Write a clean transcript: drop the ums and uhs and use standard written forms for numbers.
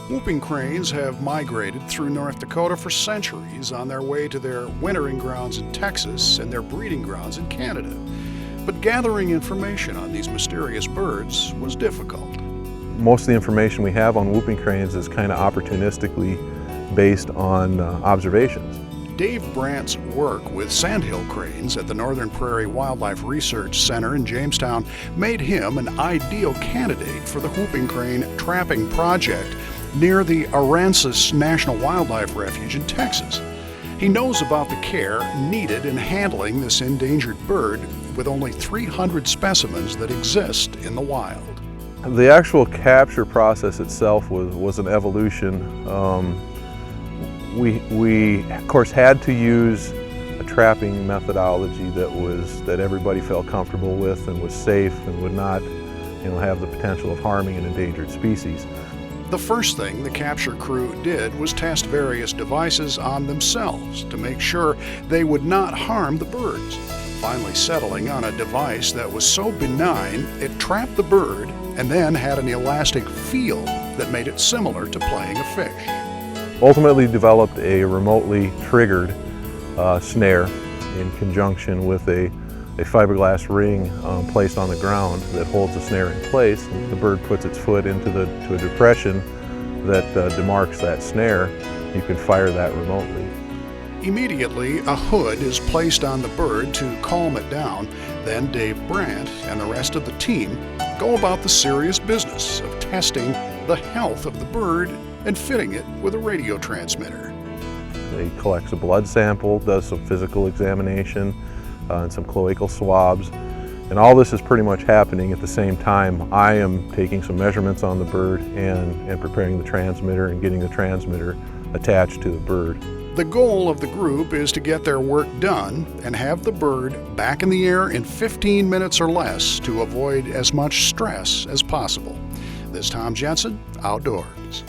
Whooping cranes have migrated through North Dakota for centuries on their way to their wintering grounds in Texas and their breeding grounds in Canada. But gathering information on these mysterious birds was difficult. Most of the information we have on whooping cranes is kind of opportunistically based on observations. Dave Brant's work with sandhill cranes at the Northern Prairie Wildlife Research Center in Jamestown made him an ideal candidate for the whooping crane trapping project near the Aransas National Wildlife Refuge in Texas. He knows about the care needed in handling this endangered bird with only 300 specimens that exist in the wild. The actual capture process itself was an evolution. We of course had to use a trapping methodology that everybody felt comfortable with and was safe and would not, have the potential of harming an endangered species. The first thing the capture crew did was test various devices on themselves to make sure they would not harm the birds, finally settling on a device that was so benign it trapped the bird and then had an elastic feel that made it similar to playing a fish. Ultimately developed a remotely triggered snare in conjunction with a fiberglass ring placed on the ground that holds the snare in place. The bird puts its foot into a depression that demarks that snare. You can fire that remotely. Immediately, a hood is placed on the bird to calm it down. Then Dave Brant and the rest of the team go about the serious business of testing the health of the bird and fitting it with a radio transmitter. He collects a blood sample, does some physical examination, and some cloacal swabs. And all this is pretty much happening at the same time. I am taking some measurements on the bird and preparing the transmitter and getting the transmitter attached to the bird. The goal of the group is to get their work done and have the bird back in the air in 15 minutes or less to avoid as much stress as possible. This is Tom Jensen, Outdoors.